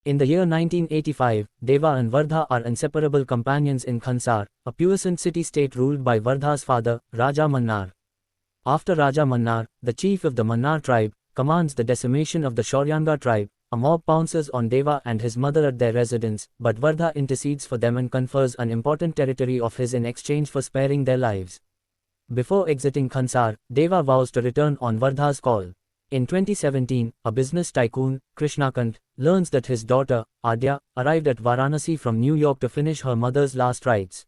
In the year 1985, Deva and Vardha are inseparable companions in Khansaar, a puissant city-state ruled by Vardha's father, Raja Mannar. After Raja Mannar, the chief of the Mannar tribe, commands the decimation of the Shauryanga tribe, a mob pounces on Deva and his mother at their residence, but Vardha intercedes for them and confers an important territory of his in exchange for sparing their lives. Before exiting Khansaar, Deva vows to return on Vardha's call. In 2017, a business tycoon, Krishnakant, learns that his daughter, Adya, arrived at Varanasi from New York to finish her mother's last rites.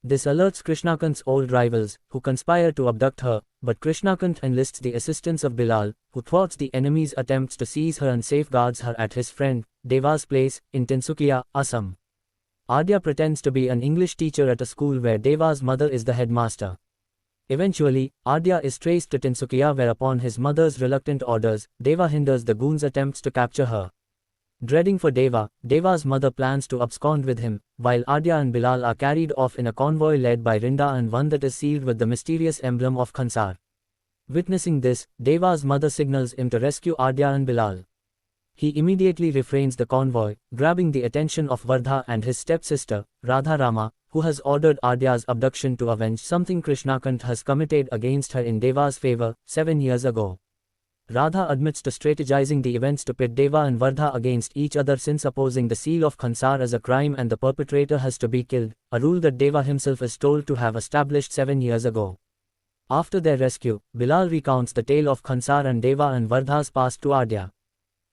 This alerts Krishnakant's old rivals, who conspire to abduct her, but Krishnakant enlists the assistance of Bilal, who thwarts the enemy's attempts to seize her and safeguards her at his friend, Deva's place, in Tinsukia, Assam. Adya pretends to be an English teacher at a school where Deva's mother is the headmaster. Eventually, Adya is traced to Tinsukia, where upon his mother's reluctant orders, Deva hinders the goons' attempts to capture her. Dreading for Deva, Deva's mother plans to abscond with him, while Adya and Bilal are carried off in a convoy led by Rinda and one that is sealed with the mysterious emblem of Khansaar. Witnessing this, Deva's mother signals him to rescue Adya and Bilal. He immediately refrains the convoy, grabbing the attention of Vardha and his stepsister, Radha Rama, who has ordered Adya's abduction to avenge something Krishnakant has committed against her in Deva's favor, 7 years ago. Radha admits to strategizing the events to pit Deva and Vardha against each other, since opposing the seal of Khansaar as a crime and the perpetrator has to be killed, a rule that Deva himself is told to have established 7 years ago. After their rescue, Bilal recounts the tale of Khansaar and Deva and Vardha's past to Adya.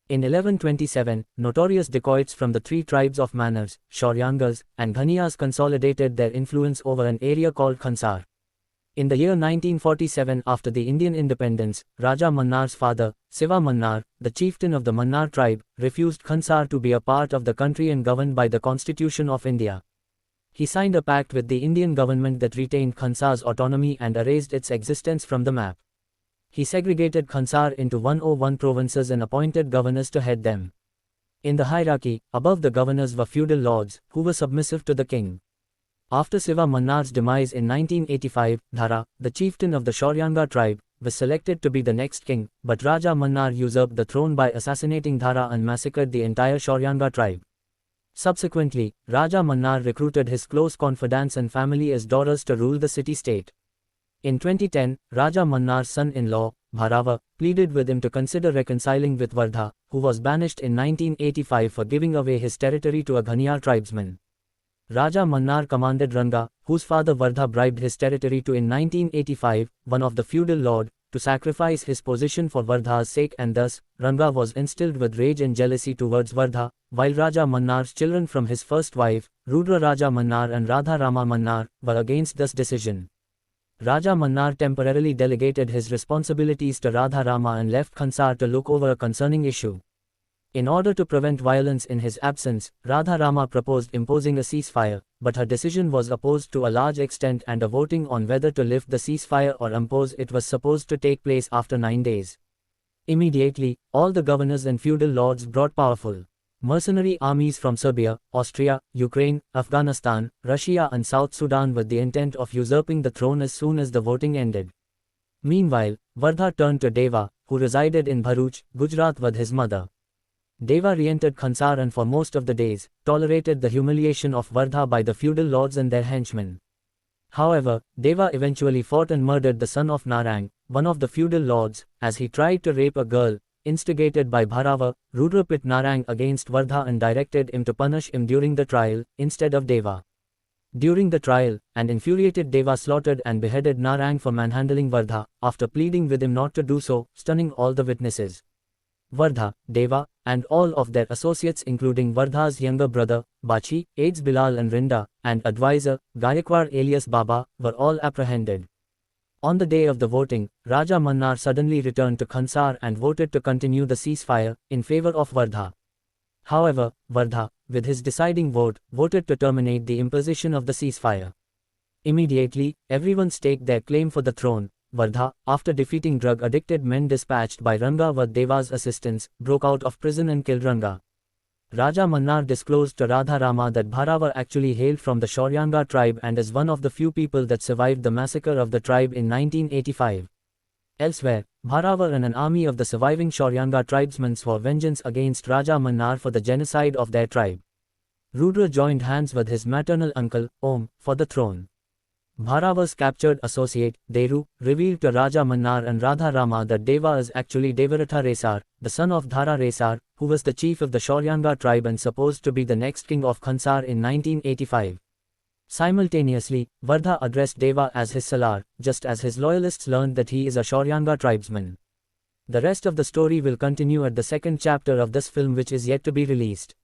In 1127, notorious dacoits from the three tribes of Mannars, Shauryangas, and Ghaniyas consolidated their influence over an area called Khansaar. In the year 1947, after the Indian independence, Raja Mannar's father, Siva Mannar, the chieftain of the Mannar tribe, refused Khansaar to be a part of the country and governed by the Constitution of India. He signed a pact with the Indian government that retained Khansaar's autonomy and erased its existence from the map. He segregated Khansaar into 101 provinces and appointed governors to head them. In the hierarchy, above the governors were feudal lords, who were submissive to the king. After Siva Mannar's demise in 1985, Dhara, the chieftain of the Shauryanga tribe, was selected to be the next king, but Raja Mannar usurped the throne by assassinating Dhara and massacred the entire Shauryanga tribe. Subsequently, Raja Mannar recruited his close confidants and family as daughters to rule the city-state. In 2010, Raja Mannar's son-in-law, Bharava, pleaded with him to consider reconciling with Vardha, who was banished in 1985 for giving away his territory to a Ghaniya tribesman. Raja Mannar commanded Ranga, whose father Vardha bribed his territory to in 1985, one of the feudal lord, to sacrifice his position for Vardha's sake, and thus, Ranga was instilled with rage and jealousy towards Vardha, while Raja Mannar's children from his first wife, Rudra Raja Mannar and Radha Rama Mannar, were against this decision. Raja Mannar temporarily delegated his responsibilities to Radha Rama and left Khansaar to look over a concerning issue. In order to prevent violence in his absence, Radha Rama proposed imposing a ceasefire, but her decision was opposed to a large extent, and a voting on whether to lift the ceasefire or impose it was supposed to take place after 9 days. Immediately, all the governors and feudal lords brought powerful mercenary armies from Serbia, Austria, Ukraine, Afghanistan, Russia and South Sudan with the intent of usurping the throne as soon as the voting ended. Meanwhile, Vardha turned to Deva, who resided in Bharuch, Gujarat with his mother. Deva re-entered Khansaar and for most of the days, tolerated the humiliation of Vardha by the feudal lords and their henchmen. However, Deva eventually fought and murdered the son of Narang, one of the feudal lords, as he tried to rape a girl. Instigated by Bharava, Rudra pit Narang against Vardha and directed him to punish him during the trial, instead of Deva. During the trial, an infuriated Deva slaughtered and beheaded Narang for manhandling Vardha, after pleading with him not to do so, stunning all the witnesses. Vardha, Deva, and all of their associates including Vardha's younger brother, Bachi, aides Bilal and Rinda, and advisor, Gayakwar alias Baba, were all apprehended. On the day of the voting, Raja Mannar suddenly returned to Khansaar and voted to continue the ceasefire, in favor of Vardha. However, Vardha, with his deciding vote, voted to terminate the imposition of the ceasefire. Immediately, everyone staked their claim for the throne. Vardha, after defeating drug-addicted men dispatched by Ranga with Deva's assistance, broke out of prison and killed Ranga. Raja Mannar disclosed to Radha Rama that Bharava actually hailed from the Shauryanga tribe and is one of the few people that survived the massacre of the tribe in 1985. Elsewhere, Bharavar and an army of the surviving Shauryanga tribesmen swore vengeance against Raja Mannar for the genocide of their tribe. Rudra joined hands with his maternal uncle, Om, for the throne. Bharavar's captured associate, Deru, revealed to Raja Mannar and Radha Rama that Deva is actually Devaratha Raisaar, the son of Dhara Raisaar, who was the chief of the Shauryanga tribe and supposed to be the next king of Khansaar in 1985. Simultaneously, Vardha addressed Deva as his Salaar, just as his loyalists learned that he is a Shauryanga tribesman. The rest of the story will continue at the second chapter of this film, which is yet to be released.